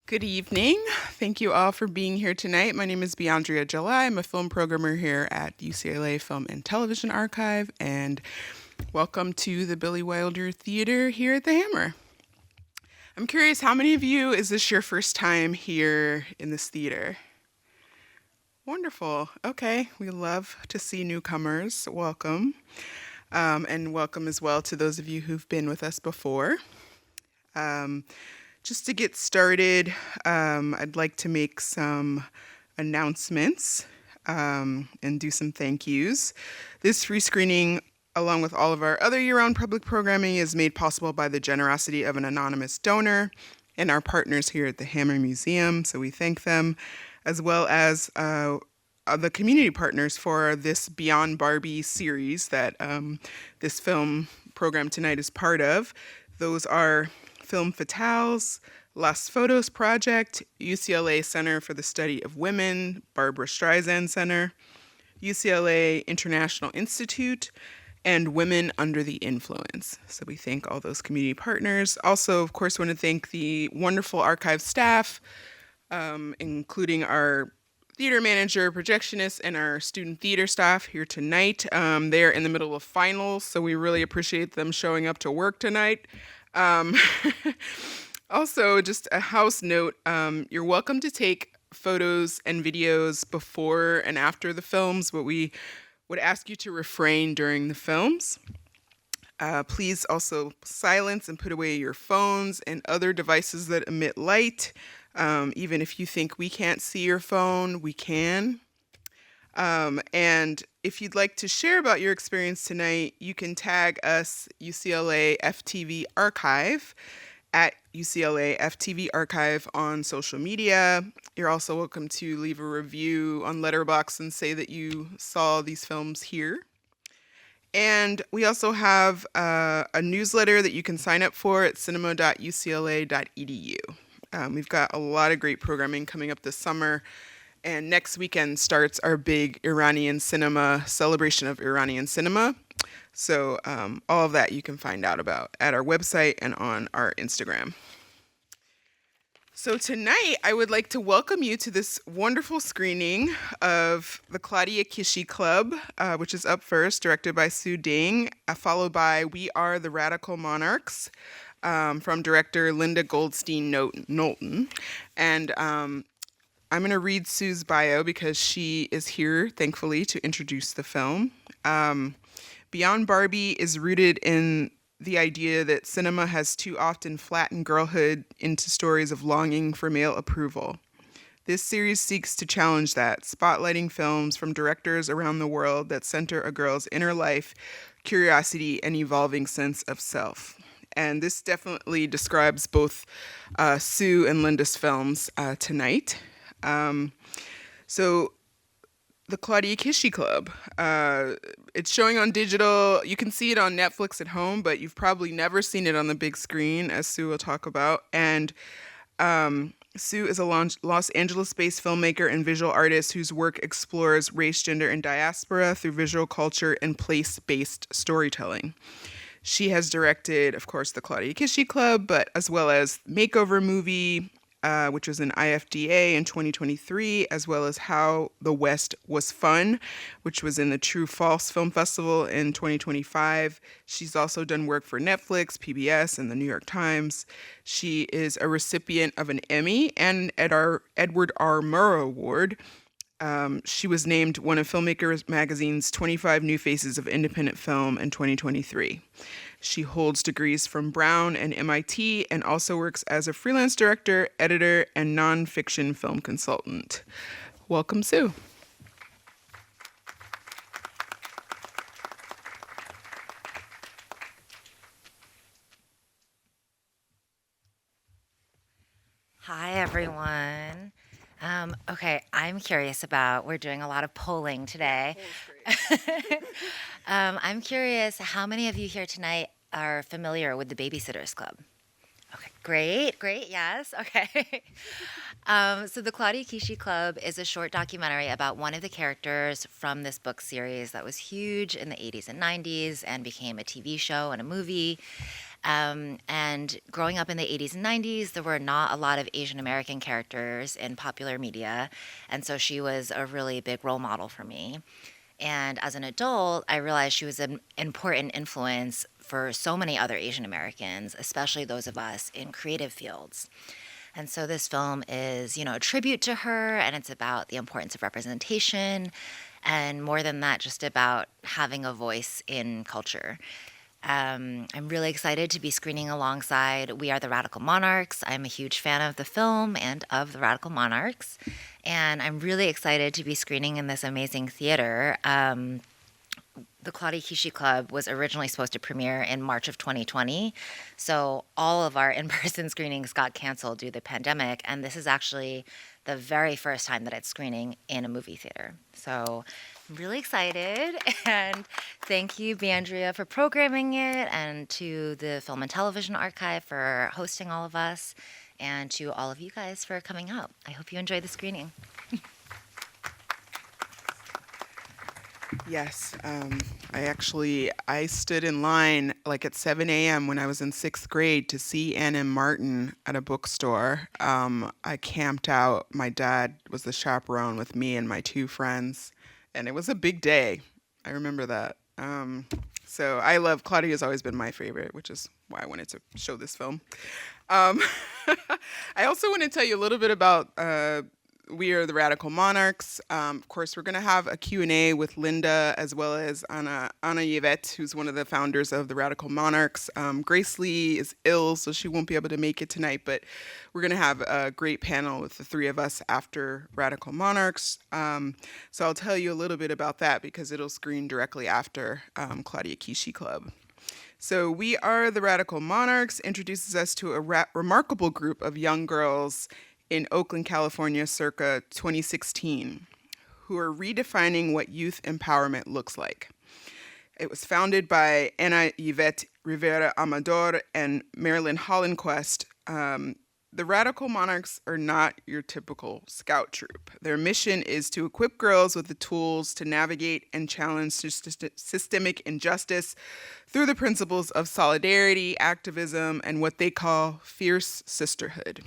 Good evening. Thank you all for being here tonight. My name is Beandrea. I'm a film programmer here at UCLA Film and Television Archive, and welcome to the Billy Wilder Theater here at the Hammer. I'm curious, how many of you, is this your first time here in this theater? Wonderful. Okay, we love to see newcomers. Welcome. And welcome as well to those of you who've been with us before. Just to get started, I'd like to make some announcements and do some thank yous. This free screening, along with all of our other year-round public programming, is made possible by the generosity of an anonymous donor and our partners here at the Hammer Museum, so we thank them, as well as the community partners for this Beyond Barbie series that this film program tonight is part of. Those are Film Fatales, Las Photos Project, UCLA Center for the Study of Women, Barbara Streisand Center, UCLA International Institute, and Women Under the Influence. So we thank all those community partners. Also, of course, want to thank the wonderful archive staff, including our theater manager, projectionist, and our student theater staff here tonight. They're in the middle of finals, so we really appreciate them showing up to work tonight. Also, just a house note, you're welcome to take photos and videos before and after the films, but we would ask you to refrain during the films. Please also silence and put away your phones and other devices that emit light. Even if you think we can't see your phone, we can. And if you'd like to share about your experience tonight, you can tag us UCLA FTV Archive at UCLA FTV Archive on social media. You're also welcome to leave a review on Letterboxd and say that you saw these films here. And we also have a newsletter that you can sign up for at cinema.ucla.edu. We've got a lot of great programming coming up this summer. And next weekend starts our big Iranian cinema celebration of Iranian cinema. So all of that you can find out about at our website and on our Instagram. So tonight I would like to welcome you to this wonderful screening of the Claudia Kishi Club, which is up first, directed by Sue Ding, followed by We Are the Radical Monarchs from director Linda Goldstein Knowlton. And I'm going to read Sue's bio because she is here, thankfully, to introduce the film. Beyond Barbie is rooted in the idea that cinema has too often flattened girlhood into stories of longing for male approval. This series seeks to challenge that, spotlighting films from directors around the world that center a girl's inner life, curiosity, and evolving sense of self. And this definitely describes both Sue and Linda's films tonight. So the Claudia Kishi Club, it's showing on digital. You can see it on Netflix at home, but you've probably never seen it on the big screen, as Sue will talk about. And Sue is a Los Angeles-based filmmaker and visual artist whose work explores race, gender, and diaspora through visual culture and place-based storytelling. She has directed, of course, the Claudia Kishi Club, but as well as Makeover Movie, which was an IFDA in 2023, as well as How the West Was Fun, which was in the True False Film Festival in 2025. She's also done work for Netflix, PBS, and the New York Times. She is a recipient of an Emmy and Edward R. Murrow Award. She was named one of Filmmakers Magazine's 25 New Faces of Independent Film in 2023. She holds degrees from Brown and MIT and also works as a freelance director, editor, and nonfiction film consultant. Welcome, Sue. Hi, everyone. Okay, I'm curious about, we're doing a lot of polling today. I'm curious, how many of you here tonight are familiar with the Babysitters Club? Okay, great, great, yes, okay. So the Claudia Kishi Club is a short documentary about one of the characters from this book series that was huge in the 80s and 90s and became a TV show and a movie. And growing up in the 80s and 90s, there were not a lot of Asian American characters in popular media. And so she was a really big role model for me. And as an adult, I realized she was an important influence for so many other Asian Americans, especially those of us in creative fields. And so this film is, a tribute to her, and it's about the importance of representation, and more than that, just about having a voice in culture. I'm really excited to be screening alongside We Are the Radical Monarchs. I'm a huge fan of the film and of the Radical Monarchs. And I'm really excited to be screening in this amazing theater. The Claudia Kishi Club was originally supposed to premiere in March of 2020. So all of our in-person screenings got canceled due to the pandemic. And this is actually the very first time that it's screening in a movie theater. So I'm really excited. And thank you, Beandrea, for programming it, and to the Film and Television Archive for hosting all of us, and to all of you guys for coming out. I hope you enjoy the screening. Yes, I stood in line like at 7 a.m. when I was in sixth grade to see Ann M. Martin at a bookstore. I camped out. My dad was the chaperone with me and my two friends, and it was a big day. I remember that. So I love Claudia's always been my favorite, which is why I wanted to show this film. Um, I also want to tell you a little bit about We Are the Radical Monarchs. Of course, we're going to have a Q&A with Linda as well as Anayvette, who's one of the founders of the Radical Monarchs. Grace Lee is ill, so she won't be able to make it tonight, but we're going to have a great panel with the three of us after Radical Monarchs. So I'll tell you a little bit about that because it'll screen directly after Claudia Kishi Club. So We Are the Radical Monarchs introduces us to a remarkable group of young girls in Oakland, California, circa 2016, who are redefining what youth empowerment looks like. It was founded by Anayvette Rivera Amador and Marilyn Hollenquist. The Radical Monarchs are not your typical scout troop. Their mission is to equip girls with the tools to navigate and challenge systemic injustice through the principles of solidarity, activism, and what they call fierce sisterhood.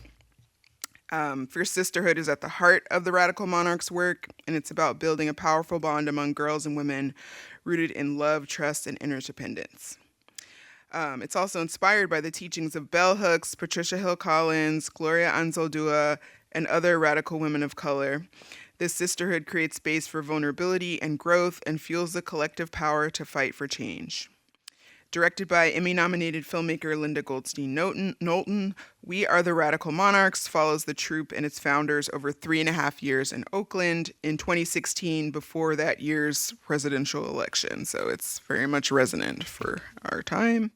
Fierce Sisterhood is at the heart of the Radical Monarchs' work, and it's about building a powerful bond among girls and women rooted in love, trust, and interdependence. It's also inspired by the teachings of Bell Hooks, Patricia Hill Collins, Gloria Anzaldúa, and other radical women of color. This sisterhood creates space for vulnerability and growth and fuels the collective power to fight for change. Directed by Emmy-nominated filmmaker Linda Goldstein Knowlton, We Are the Radical Monarchs follows the troupe and its founders over 3.5 years in Oakland in 2016 before that year's presidential election. So it's very much resonant for our time.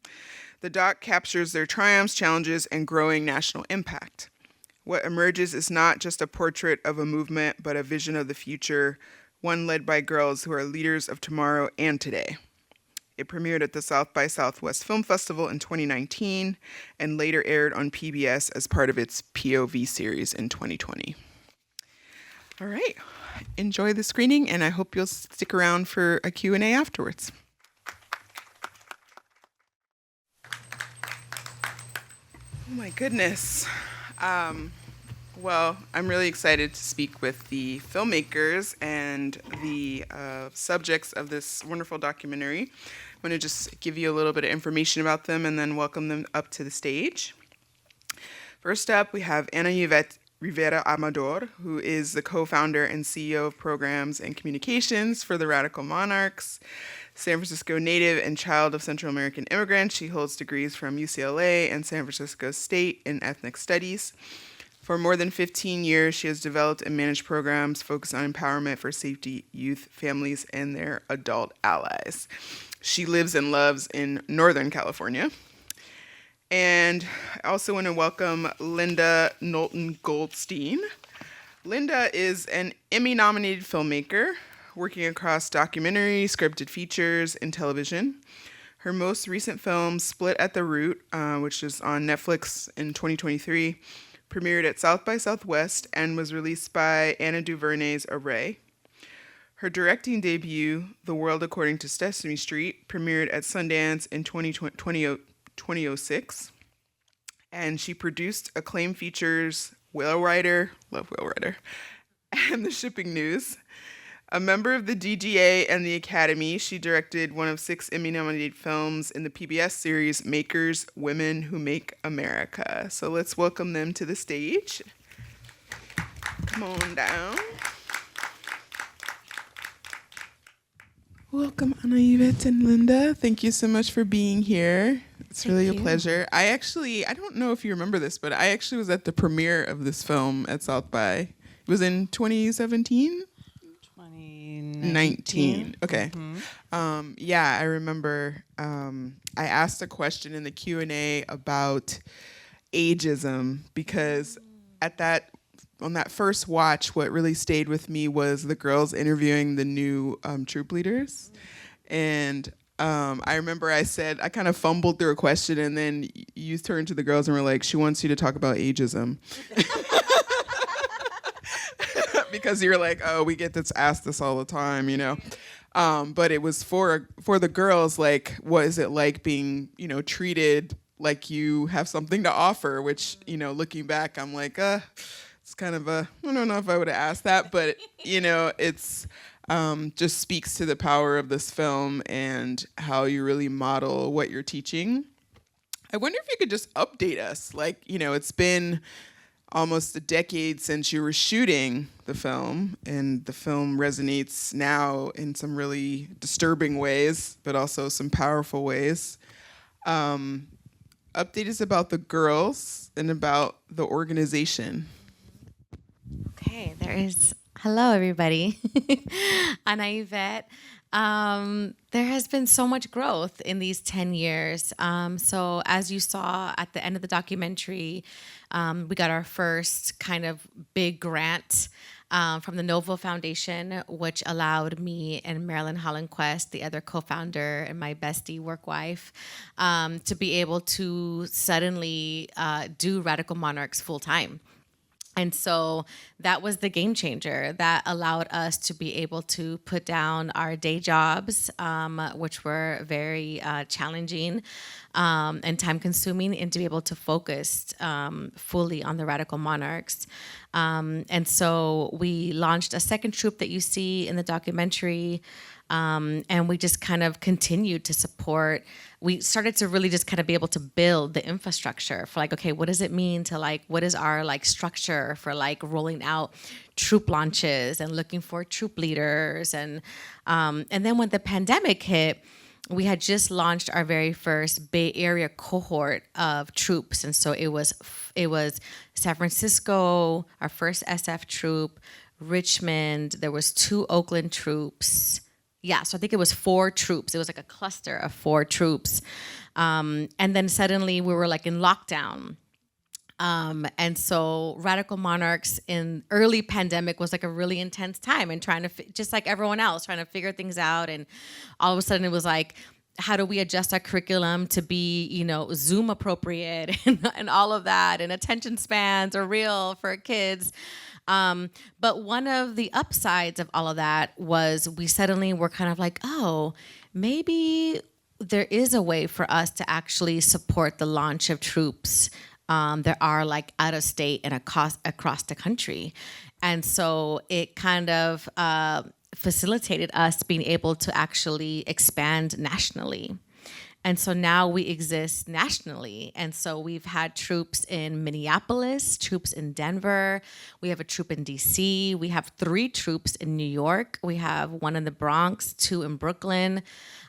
The doc captures their triumphs, challenges, and growing national impact. What emerges is not just a portrait of a movement, but a vision of the future, one led by girls who are leaders of tomorrow and today. It premiered at the South by Southwest Film Festival in 2019 and later aired on PBS as part of its POV series in 2020. All right, enjoy the screening, and I hope you'll stick around for a Q&A afterwards. Oh my goodness. Well, I'm really excited to speak with the filmmakers and the subjects of this wonderful documentary. I'm going to just give you a little bit of information about them and then welcome them up to the stage. First up, we have Anayvette Rivera Amador, who is the co-founder and CEO of Programs and Communications for the Radical Monarchs. San Francisco native and child of Central American immigrants, she holds degrees from UCLA and San Francisco State in ethnic studies. For more than 15 years, she has developed and managed programs focused on empowerment for safety, youth, families, and their adult allies. She lives and loves in Northern California. And I also want to welcome Linda Knowlton Goldstein. Linda is an Emmy-nominated filmmaker working across documentary, scripted features, and television. Her most recent film, Split at the Root, which is on Netflix in 2023, premiered at South by Southwest and was released by Anna DuVernay's Array. Her directing debut, The World According to Sesame Street, premiered at Sundance in 2006. And she produced acclaimed features Whale Rider, love Whale Rider, and The Shipping News. A member of the DGA and the Academy, she directed one of 6 Emmy-nominated films in the PBS series Makers, Women Who Make America. So let's welcome them to the stage. Come on down. Welcome, Anayvette and Linda. Thank you so much for being here. It's really a pleasure. I don't know if you remember this, but I actually was at the premiere of this film at South by. It was in 2017? 2019. Okay. Mm-hmm. Yeah, I remember I asked a question in the Q&A about ageism because on that first watch, what really stayed with me was the girls interviewing the new troop leaders. And I remember I kind of fumbled through a question, and then you turned to the girls and were like, she wants you to talk about ageism. Because you're like, oh, we get asked this all the time, you know. But it was for the girls, like, what is it like being, treated like you have something to offer, which, looking back, I'm like, it's kind of I don't know if I would have asked that, but, it's just speaks to the power of this film and how you really model what you're teaching. I wonder if you could just update us. Like, it's been almost a decade since you were shooting the film, and the film resonates now in some really disturbing ways, but also some powerful ways. Update us about the girls and about the organization. Okay, hello everybody. Anayvette. There has been so much growth in these 10 years. So as you saw at the end of the documentary, we got our first kind of big grant from the Novo Foundation, which allowed me and Marilyn Hollandquist, the other co-founder and my bestie work wife, to be able to suddenly do Radical Monarchs full time. And so that was the game changer that allowed us to be able to put down our day jobs, which were very challenging and time consuming, and to be able to focus fully on the Radical Monarchs. And so we launched a second troupe that you see in the documentary. And we just kind of continued to support. We started to really just kind of be able to build the infrastructure for like, okay, what does it mean to like, what is our like structure for like rolling out troop launches and looking for troop leaders. And then when the pandemic hit, we had just launched our very first Bay Area cohort of troops. And so it was San Francisco, our first SF troop, Richmond, there was 2 Oakland troops. Yeah, so I think it was 4 troops. It was like a cluster of 4 troops. And then suddenly we were like in lockdown. And so Radical Monarchs in early pandemic was like a really intense time and trying to, just like everyone else, trying to figure things out. And all of a sudden it was like, how do we adjust our curriculum to be, Zoom appropriate and all of that, and attention spans are real for kids. But one of the upsides of all of that was we suddenly were kind of like, oh, maybe there is a way for us to actually support the launch of troops that are like out of state and across the country. And so it kind of facilitated us being able to actually expand nationally. And so now we exist nationally. And so we've had troops in Minneapolis, troops in Denver. We have a troop in DC. We have 3 troops in New York. We have 1 in the Bronx, 2 in Brooklyn.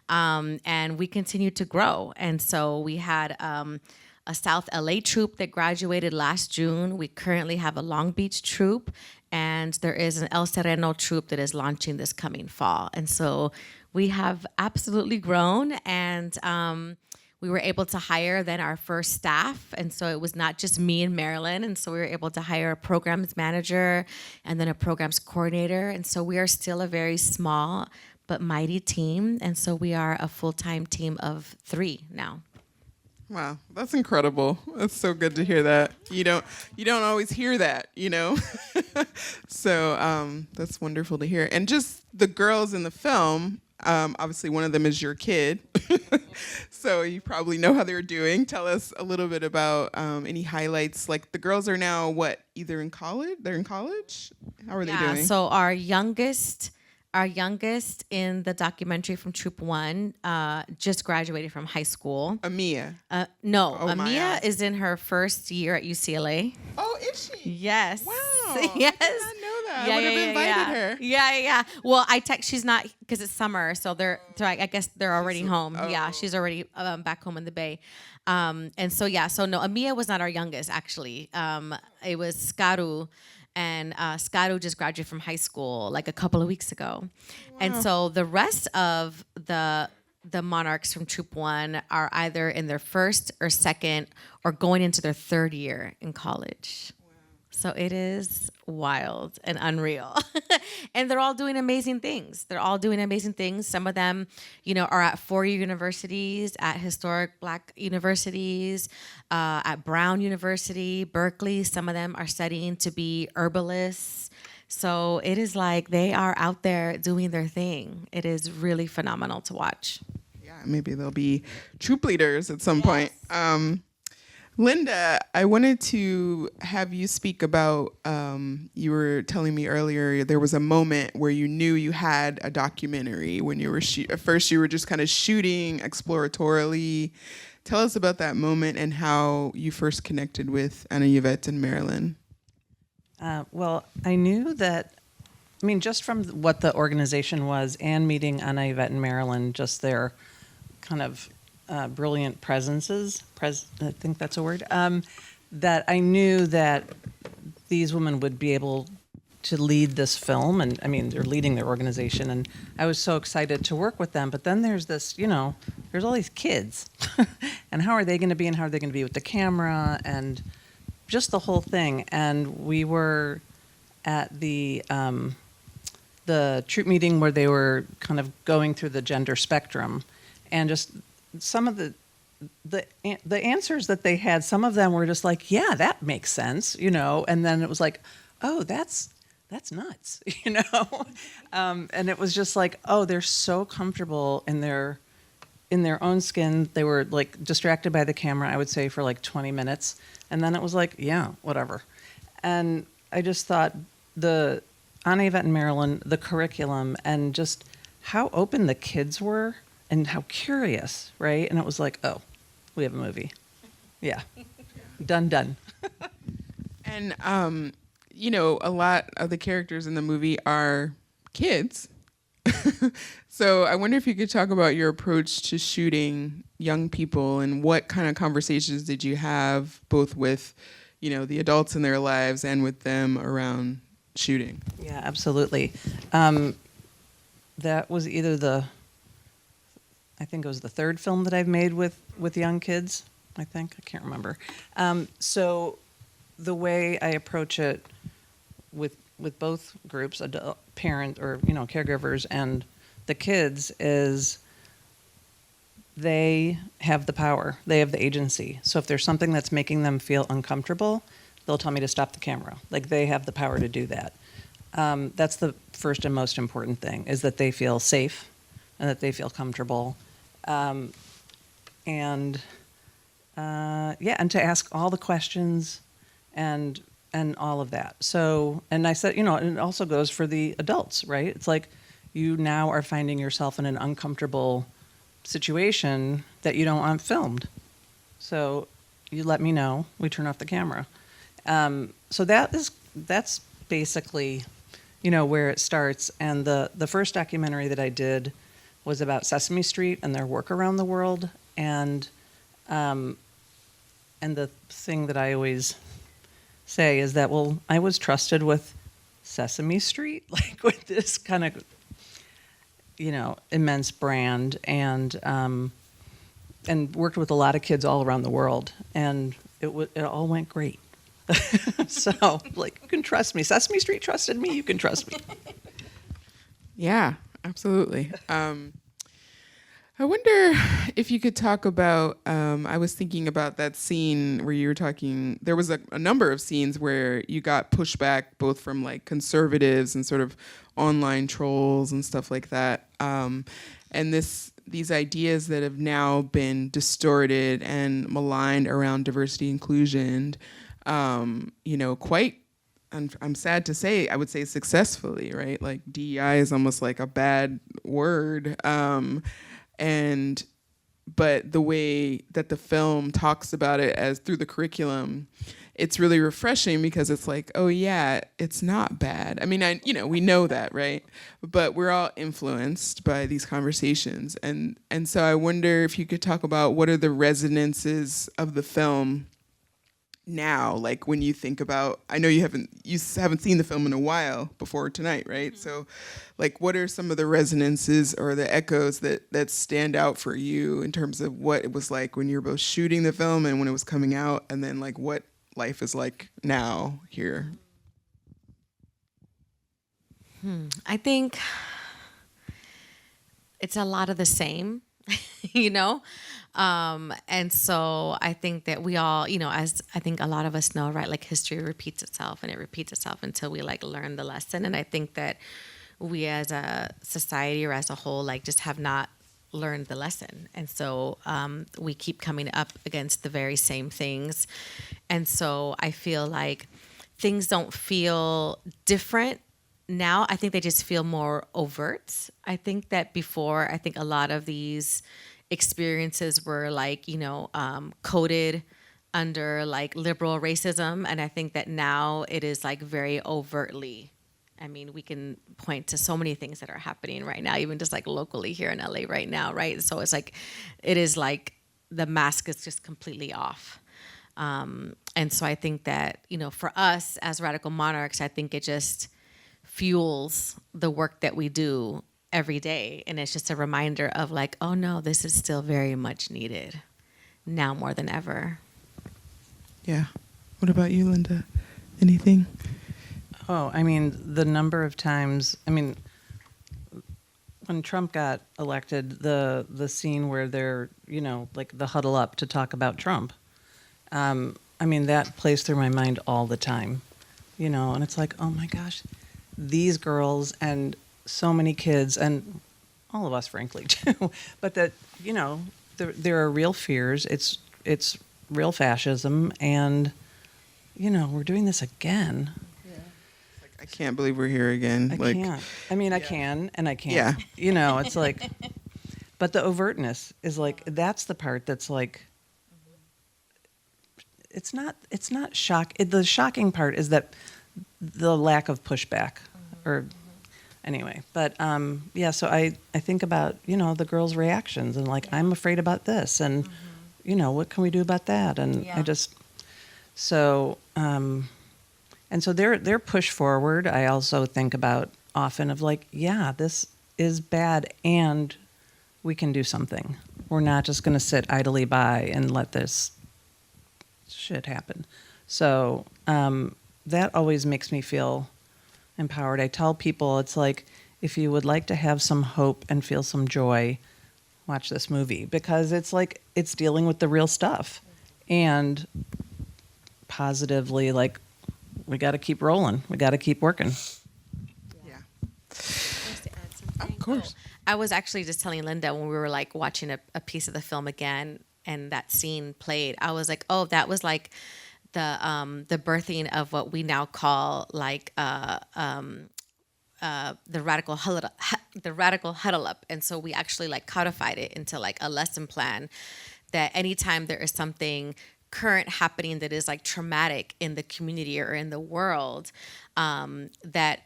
And we continue to grow. And so we had a South LA troop that graduated last June. We currently have a Long Beach troop. And there is an El Sereno troop that is launching this coming fall. And so we have absolutely grown, and we were able to hire then our first staff. And so it was not just me and Marilyn. And so we were able to hire a programs manager and then a programs coordinator. And so we are still a very small but mighty team. And so we are a full-time team of 3 now. Wow, that's incredible. That's so good to hear that. You don't always hear that, you know? So that's wonderful to hear. And just the girls in the film, obviously one of them is your kid. So you probably know how they're doing. Tell us a little bit about any highlights. Like the girls are now what, either in college? They're in college? How are they doing? So our youngest in the documentary from Troop 1 just graduated from high school. Amia. No, Oh, Amia Maya. is in her first year at UCLA. Oh, is she? Yes. Wow. Yes. I did not know that. I would have invited her. Yeah. Well, she's not, because it's summer, so I guess they're already home. Yeah, she's already back home in the Bay. And so no, Amia was not our youngest, actually. It was Skaru. And Skaru just graduated from high school like a couple of weeks ago. Wow. And so the rest of the Monarchs from Troop 1 are either in their first or second or going into their third year in college. Wow. So it is wild and unreal. And they're all doing amazing things. Some of them, are at 4-year universities, at historic Black universities, at Brown University, Berkeley. Some of them are studying to be herbalists. So it is like they are out there doing their thing. It is really phenomenal to watch. Yeah, maybe they'll be troop leaders at some point. Linda, I wanted to have you speak about, you were telling me earlier there was a moment where you knew you had a documentary when you were at first you were just kind of shooting exploratorily. Tell us about that moment and how you first connected with Anayvette and Marilyn. Well, I knew that, just from what the organization was and meeting Anayvette and Marilyn, just their kind of brilliant presences, I think that's a word, that I knew that these women would be able to lead this film. And they're leading their organization. And I was so excited to work with them. But then there's this, there's all these kids. And how are they going to be and how are they going to be with the camera and just the whole thing. And we were at the troop meeting where they were kind of going through the gender spectrum, and just some of the answers that they had, some of them were just like, yeah, that makes sense, and then it was like, oh, that's nuts, and it was just like, oh, they're so comfortable in their own skin. They were like distracted by the camera, I would say, for like 20 minutes, and then it was like, yeah, whatever. And I just thought the Anayvette and Marilyn, the curriculum, and just how open the kids were and how curious, right? And it was like, oh, we have a movie. Yeah. Done. And, a lot of the characters in the movie are kids. So I wonder if you could talk about your approach to shooting young people and what kind of conversations did you have both with, the adults in their lives and with them around shooting? Yeah, absolutely. That was either I think it was the third film that I've made with young kids. I can't remember. So the way I approach it with both groups, adult, parent or caregivers and the kids, is they have the power, they have the agency. So if there's something that's making them feel uncomfortable, they'll tell me to stop the camera. Like, they have the power to do that. That's the first and most important thing, is that they feel safe and that they feel comfortable. And to ask all the questions and all of that. So, and I said, and it also goes for the adults, right? It's like, you now are finding yourself in an uncomfortable situation that you don't want filmed. So you let me know, we turn off the camera. So that's basically, where it starts. And the first documentary that I did was about Sesame Street and their work around the world. And the thing that I always say is that, well, I was trusted with Sesame Street, like with this kind of, immense brand, and worked with a lot of kids all around the world, and it all went great. So, like, you can trust me. Sesame Street trusted me. You can trust me. Yeah. Absolutely. I wonder if you could talk about. I was thinking about that scene where you were talking. There was a number of scenes where you got pushback both from like conservatives and sort of online trolls and stuff like that. And these ideas that have now been distorted and maligned around diversity inclusion, quite. I'm sad to say, I would say successfully, right? Like DEI is almost like a bad word. But the way that the film talks about it as through the curriculum, it's really refreshing because it's like, oh yeah, it's not bad. I mean, we know that, right? But we're all influenced by these conversations. And so I wonder if you could talk about what are the resonances of the film now, like when you think about, I know you haven't seen the film in a while before tonight, right? So like what are some of the resonances or the echoes that stand out for you in terms of what it was like when you were both shooting the film and when it was coming out, and then like what life is like now here? I think it's a lot of the same, you know? And so I think that we all, as I think a lot of us know, right, like history repeats itself and it repeats itself until we like learn the lesson. And I think that we as a society or as a whole, like just have not learned the lesson. And so we keep coming up against the very same things. And so I feel like things don't feel different now. I think they just feel more overt. I think that before, I think a lot of these experiences were like, coded under like liberal racism. And I think that now it is like very overtly. I mean, we can point to so many things that are happening right now, even just like locally here in LA right now, right? So it's like, it is like the mask is just completely off. And so I think that, for us as Radical Monarchs, I think it just fuels the work that we do every day. And it's just a reminder of like, oh no, this is still very much needed now more than ever. Yeah. What about you, Linda? Anything? Oh, I mean, the number of times, when Trump got elected, the scene where they're, like the huddle up to talk about Trump, that plays through my mind all the time, and it's like, oh my gosh, these girls and so many kids and all of us, frankly, too, but that, there are real fears. It's real fascism, and, we're doing this again. I can't believe we're here again. I can't. I can and I can't. Yeah. It's like, but the overtness is like, that's the part that's like, it's not shock. The shocking part is that the lack of pushback or anyway, but so I think about, the girls' reactions and like, I'm afraid about this and, what can we do about that? And I just, so, and so their push forward, I also think about often of like, yeah, this is bad and we can do something. We're not just going to sit idly by and let this shit happen. So that always makes me feel empowered. I tell people, it's like, if you would like to have some hope and feel some joy, watch this movie, because it's like, it's dealing with the real stuff and positively, like, we got to keep rolling. We got to keep working. Yeah. Of course. I was actually just telling Linda when we were like watching a piece of the film again and that scene played, I was like, oh, that was like the birthing of what we now call like the radical huddle up. And so we actually like codified it into like a lesson plan that anytime there is something current happening that is like traumatic in the community or in the world, that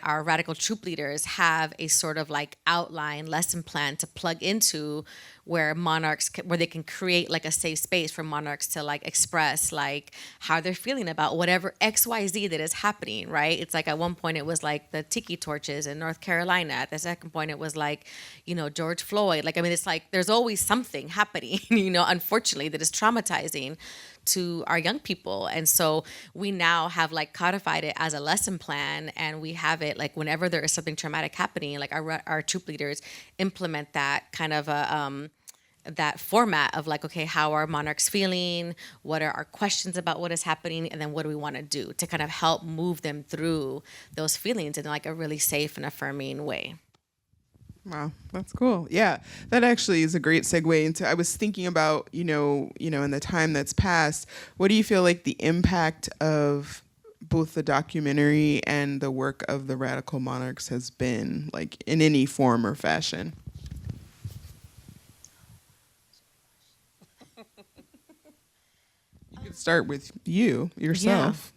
our radical troop leaders have a sort of like outline lesson plan to plug into, where where they can create like a safe space for monarchs to like express like how they're feeling about whatever XYZ that is happening, right? It's like at one point it was like the tiki torches in North Carolina. At the second point it was like, George Floyd. Like, it's like there's always something happening, unfortunately, that is traumatizing to our young people. And so we now have like codified it as a lesson plan, and we have it like whenever there is something traumatic happening, like our troop leaders implement that kind of a that format of like, okay, how are monarchs feeling? What are our questions about what is happening? And then what do we want to do to kind of help move them through those feelings in like a really safe and affirming way. Wow, that's cool. Yeah, that actually is a great segue into. I was thinking about, in the time that's passed, what do you feel like the impact of both the documentary and the work of the Radical Monarchs has been, like in any form or fashion? You could start with you yourself.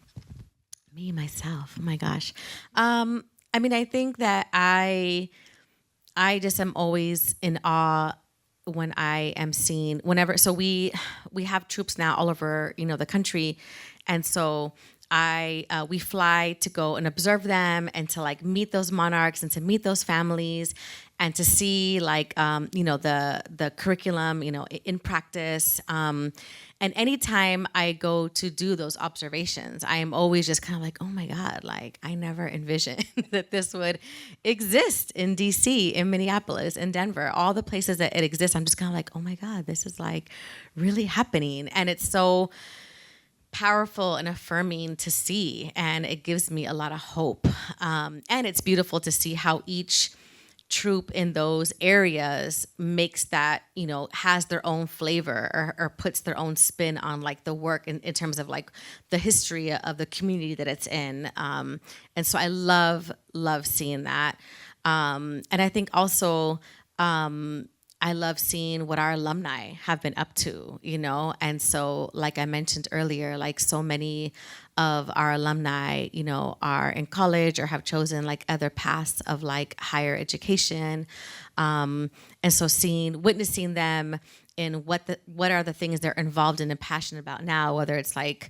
Me, myself. Oh my gosh. I mean, I think that I just am always in awe when I am seeing so we have troops now all over, the country. And so we fly to go and observe them and to like meet those monarchs and to meet those families and to see like, the curriculum, in practice. And anytime I go to do those observations, I am always just kind of like, oh my God, like I never envisioned that this would exist in DC, in Minneapolis, in Denver, all the places that it exists. I'm just kind of like, oh my God, this is like really happening. And it's so powerful and affirming to see. And it gives me a lot of hope. And it's beautiful to see how each troop in those areas makes that, has their own flavor or puts their own spin on like the work in terms of like the history of the community that it's in. And so I love seeing that. And I think also, I love seeing what our alumni have been up to, and so like I mentioned earlier, like so many of our alumni, are in college or have chosen like other paths of like higher education. And so witnessing them in what are the things they're involved in and passionate about now, whether it's like,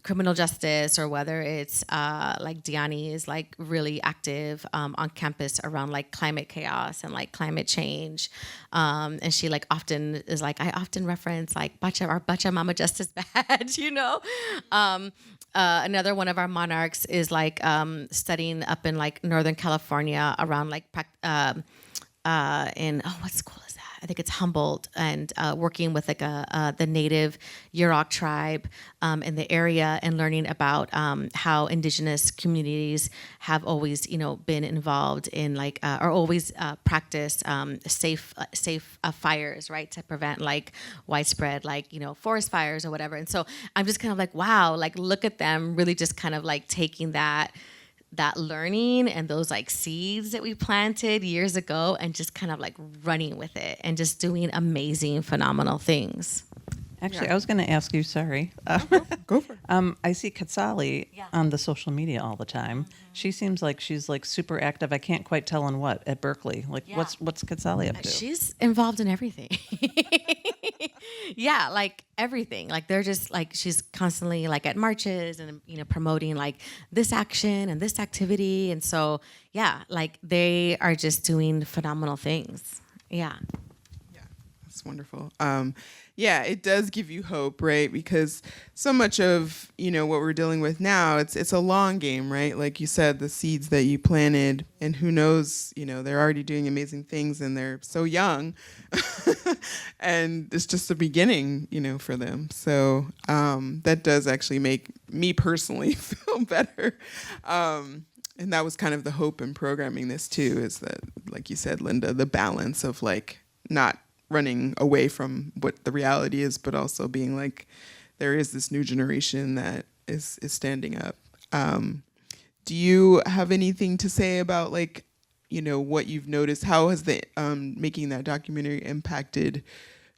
criminal justice or whether it's like Diani is like really active on campus around like climate chaos and like climate change. And she like often is like, I often reference like our Bacha Mama Justice badge, Another one of our monarchs is like studying up in like Northern California around like what school is that? I think it's Humboldt, and working with like the native Yurok tribe in the area and learning about how indigenous communities have always, been involved in like or always practiced safe fires, right, to prevent like widespread like forest fires or whatever. And so I'm just kind of like, wow, like look at them really just kind of like taking that learning and those like seeds that we planted years ago and just kind of like running with it and just doing amazing, phenomenal things. Actually, yeah. I was going to ask you, sorry. Go for it. I see Katsali on the social media all the time. Mm-hmm. She seems like she's like super active. I can't quite tell in what at Berkeley. Like what's Katsali up to? She's involved in everything. Yeah, like everything. Like they're just like she's constantly like at marches and promoting like this action and this activity. And so yeah, like they are just doing phenomenal things. Yeah. That's wonderful. Yeah, it does give you hope, right? Because so much of, what we're dealing with now, it's a long game, right? Like you said, the seeds that you planted, and who knows, they're already doing amazing things and they're so young. And it's just the beginning, for them. So that does actually make me personally feel better. And that was kind of the hope in programming this too, is that, like you said, Linda, the balance of like not running away from what the reality is, but also being like, there is this new generation that is standing up. Do you have anything to say about like, what you've noticed? How has the making that documentary impacted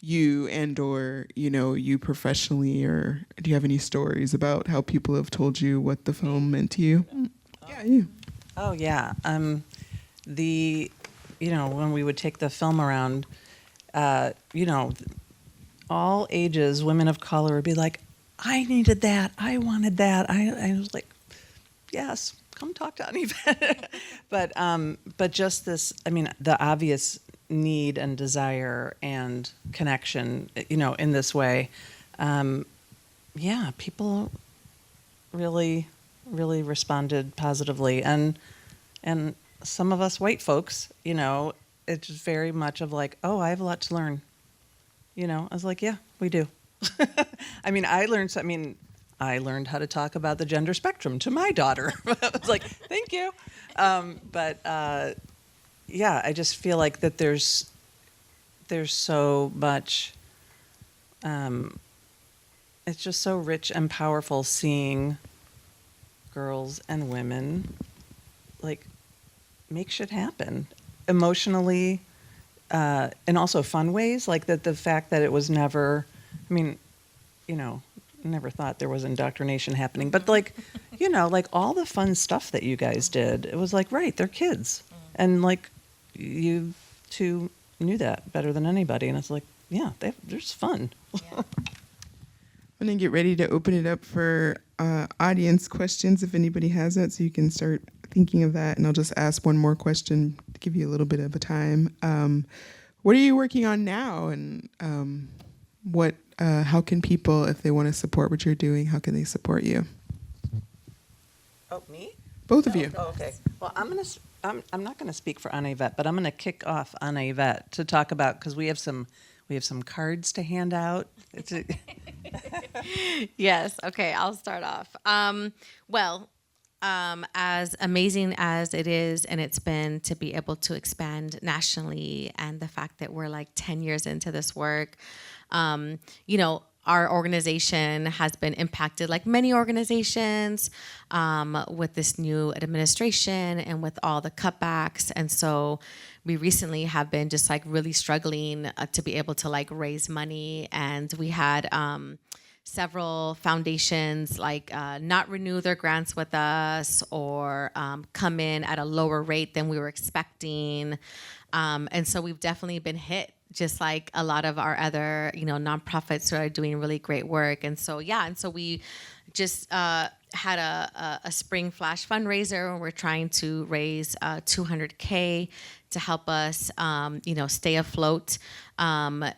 you and or, you professionally, or do you have any stories about how people have told you what the film meant to you? Yeah, you. Oh yeah. When we would take the film around, all ages, women of color would be like, I needed that. I wanted that. I was like, yes, come talk to Anayvette. But just this, the obvious need and desire and connection, in this way. yeah, people really, really responded positively. And some of us white folks, you know, it's just very much of like, oh, I have a lot to learn. You know, I was like, yeah, we do. I mean, I learned how to talk about the gender spectrum to my daughter. I was like, thank you. Yeah, I just feel like that there's so much, it's just so rich and powerful seeing girls and women like make shit happen emotionally, and also fun ways. Like that, the fact that it was never, I mean, you know, never thought there was indoctrination happening, but like, you know, like all the fun stuff that you guys did, it was like, right, they're kids. And like, you two knew that better than anybody. And it's like, yeah, there's fun. Yeah. I'm going to get ready to open it up for audience questions if anybody has it, so you can start thinking of that. And I'll just ask one more question to give you a little bit of a time. What are you working on now? And how can people, if they want to support what you're doing, how can they support you? Oh, me? Both of you. Oh, okay. Well, I'm not going to speak for Anayvette, but I'm going to kick off Anayvette to talk about, because we have some cards to hand out. Yes. Okay. I'll start off. As amazing as it is, and it's been to be able to expand nationally, and the fact that we're like 10 years into this work, you know, our organization has been impacted like many organizations with this new administration and with all the cutbacks. And so we recently have been just like really struggling to be able to like raise money. And we had several foundations like not renew their grants with us, or come in at a lower rate than we were expecting. And so we've definitely been hit, just like a lot of our other, you know, nonprofits who are doing really great work. And so, yeah, and so we just had a spring flash fundraiser, and we're trying to raise $200K to help us, you know, stay afloat.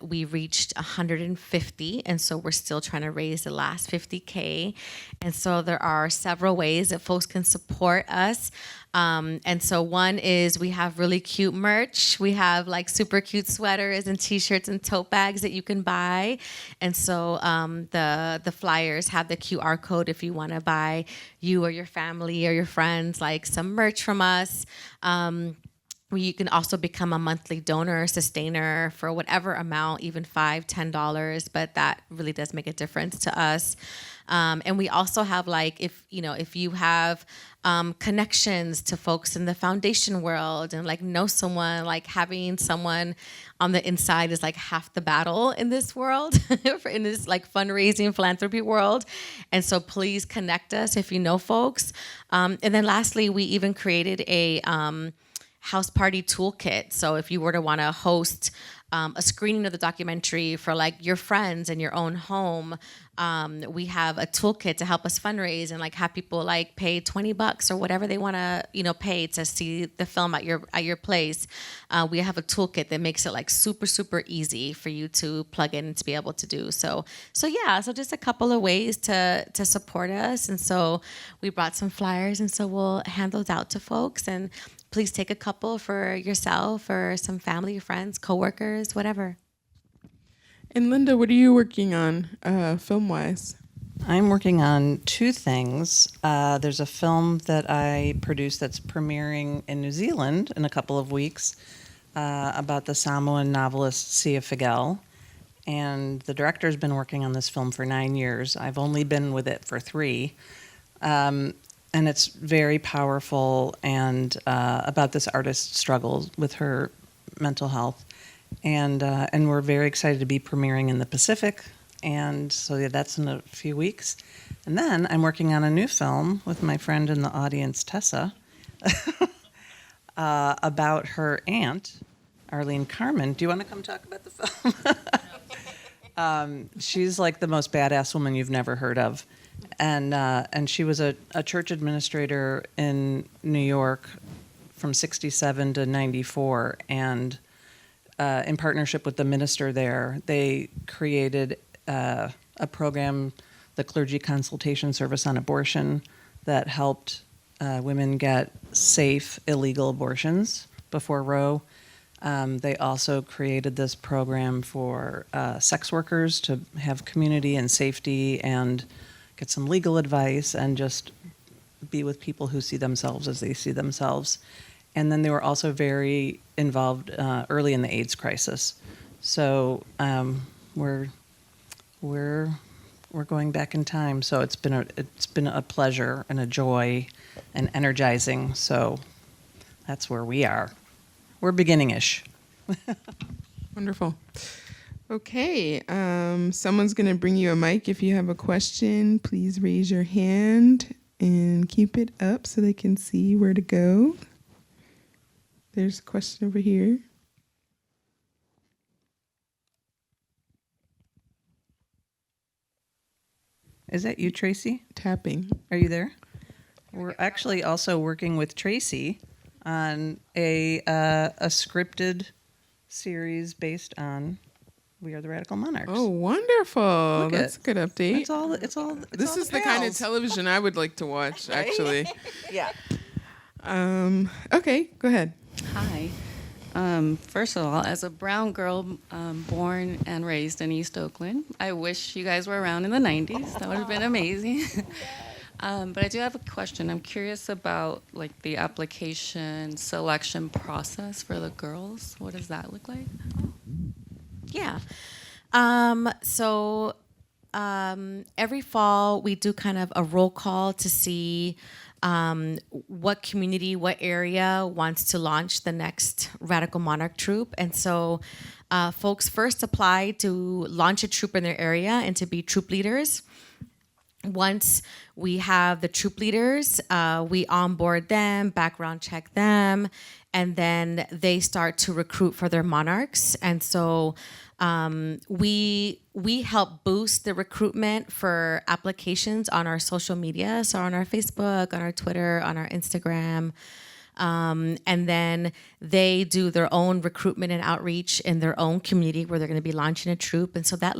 We reached 150, and so we're still trying to raise the last 50K. And so there are several ways that folks can support us. And so one is we have really cute merch. We have like super cute sweaters and t-shirts and tote bags that you can buy. And so the flyers have the QR code if you want to buy, you or your family or your friends, like some merch from us. You can also become a monthly donor, sustainer for whatever amount, even $5, $10, but that really does make a difference to us. And we also have like, if you have connections to folks in the foundation world and like know someone, like having someone on the inside is like half the battle in this world, in this like fundraising philanthropy world. And so please connect us if you know folks. And then lastly, we even created a house party toolkit. So if you were to want to host a screening of the documentary for like your friends in your own home, we have a toolkit to help us fundraise and like have people like pay $20 or whatever they want to, you know, pay to see the film at your place. We have a toolkit that makes it like super, super easy for you to plug in and to be able to do. So yeah, so just a couple of ways to support us. And so we brought some flyers, and so we'll hand those out to folks. And please take a couple for yourself or some family, friends, coworkers, whatever. And Linda, what are you working on film-wise? I'm working on two things. There's a film that I produced that's premiering in New Zealand in a couple of weeks about the Samoan novelist Sia Figel. And the director's been working on this film for 9 years. I've only been with it for 3. And it's very powerful and about this artist's struggles with her mental health. And we're very excited to be premiering in the Pacific. And so yeah, that's in a few weeks. And then I'm working on a new film with my friend in the audience, Tessa, about her aunt, Arlene Carmen. Do you want to come talk about the film? She's like the most badass woman you've never heard of. And she was a church administrator in New York from 1967 to 1994, and in partnership with the minister there, they created a program, the Clergy Consultation Service on Abortion, that helped women get safe, illegal abortions before Roe. They also created this program for sex workers to have community and safety and get some legal advice and just be with people who see themselves as they see themselves. And then they were also very involved early in the AIDS crisis. So we're going back in time. So it's been a pleasure and a joy and energizing. So that's where we are. We're beginning-ish. Wonderful. Okay, someone's going to bring you a mic. If you have a question, please raise your hand and keep it up so they can see where to go. There's a question over here. Is that you, Tracy? Tapping. Are you there? We're actually also working with Tracy on a scripted series based on We Are the Radical Monarchs. Oh, wonderful. Look That's a good update. It's all. This is the kind of television I would like to watch, actually. Yeah. Okay, go ahead. Hi. First of all, as a brown girl born and raised in East Oakland, I wish you guys were around in the 90s. That would have been amazing. But I do have a question. I'm curious about like the application selection process for the girls. What does that look like? Yeah. So every fall we do kind of a roll call to see what community, what area wants to launch the next Radical Monarch troop. And so folks first apply to launch a troop in their area and to be troop leaders. Once we have the troop leaders, we onboard them, background check them, and then they start to recruit for their monarchs. And so we help boost the recruitment for applications on our social media, so on our Facebook, on our Twitter, on our Instagram. And then they do their own recruitment and outreach in their own community where they're going to be launching a troop. And so that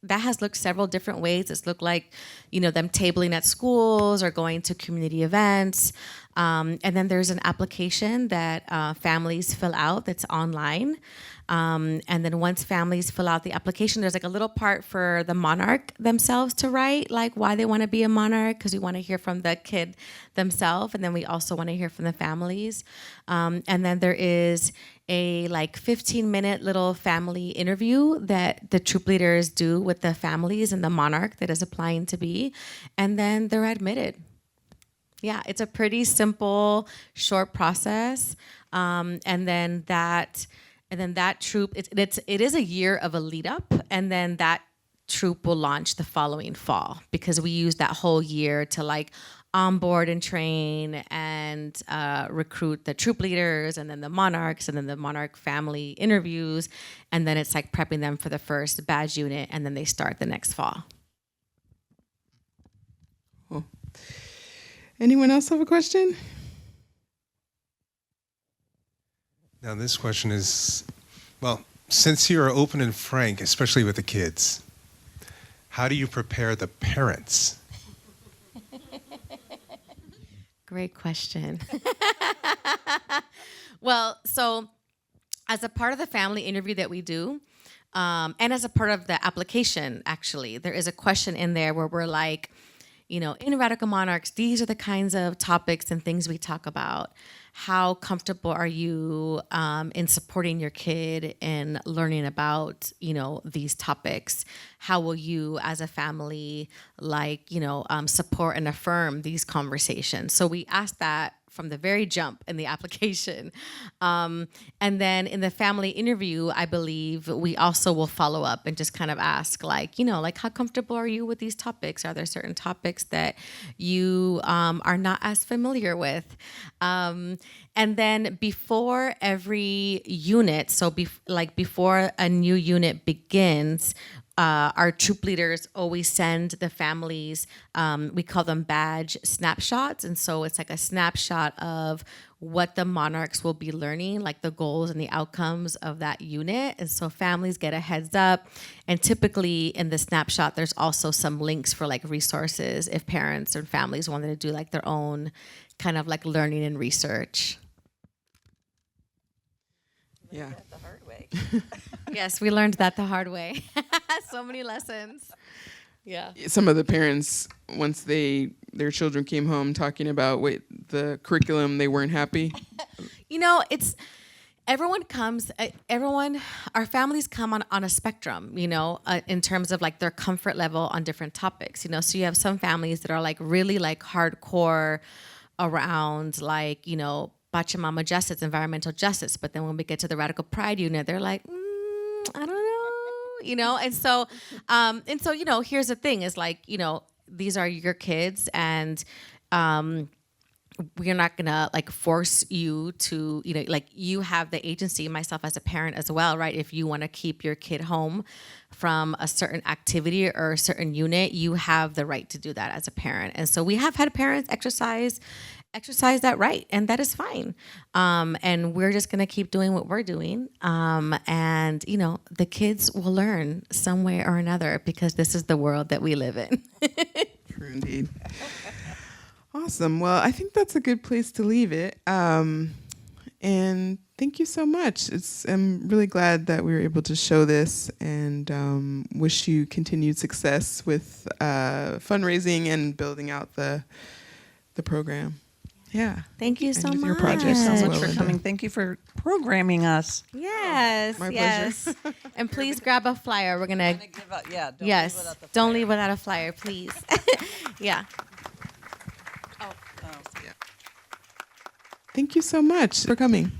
has looked several different ways. It's looked like, them tabling at schools or going to community events. And then there's an application that families fill out that's online. And then once families fill out the application, there's like a little part for the monarch themselves to write, like why they want to be a monarch, because we want to hear from the kid themselves. And then we also want to hear from the families. And then there is a 15-minute little family interview that the troop leaders do with the families and the monarch that is applying to be. And then they're admitted. Yeah, it's a pretty simple, short process. And then that troop, it is a year of a lead up, and then that troop will launch the following fall because we use that whole year to onboard and train and recruit the troop leaders and then the monarchs and then the monarch family interviews, and then it's prepping them for the first badge unit, and then they start the next fall. Cool. Anyone else have a question? Now, this question is, since you're open and frank, especially with the kids, how do you prepare the parents? Great question. Well, so as a part of the family interview that we do, and as a part of the application, actually, there is a question in there where we're in Radical Monarchs, these are the kinds of topics and things we talk about. How comfortable are you in supporting your kid in learning about, these topics? How will you as a family support and affirm these conversations? So we asked that from the very jump in the application. And then in the family interview, I believe we also will follow up and just kind of ask how comfortable are you with these topics? Are there certain topics that you are not as familiar with? And then before every unit, so before a new unit begins, our troop leaders always send the families, we call them badge snapshots. And so it's like a snapshot of what the monarchs will be learning, like the goals and the outcomes of that unit. And so families get a heads up. And typically in the snapshot, there's also some links for like resources if parents or families wanted to do like their own kind of like learning and research. Yeah. The hard way. Yes, we learned that the hard way. So many lessons. Yeah. Some of the parents, once their children came home talking about the curriculum, they weren't happy. You know, it's everyone, our families come on a spectrum, you know, in terms of like their comfort level on different topics, you know. So you have some families that are like really like hardcore around like, you know, Pachamama justice, environmental justice. But then when we get to the Radical Pride unit, they're like, I don't know, you know? And so, you know, here's the thing is like, you know, these are your kids and, we're not gonna like force you to, you know, like you have the agency, myself as a parent as well, right? If you want to keep your kid home from a certain activity or a certain unit, you have the right to do that as a parent. And so we have had parents exercise that right, and that is fine. And we're just gonna keep doing what we're doing. And you know, the kids will learn some way or another because this is the world that we live in. True indeed. Awesome. Well, I think that's a good place to leave it. And thank you so much. I'm really glad that we were able to show this, and wish you continued success with fundraising and building out the program. Yeah. Thank you And so with much. your project Thank you as so much well, for Linda. coming. Thank you for programming us. Yes, My yes. And please grab a flyer. We're gonna. Yes. Don't leave without a flyer, please. Yeah. Thank you so much for coming.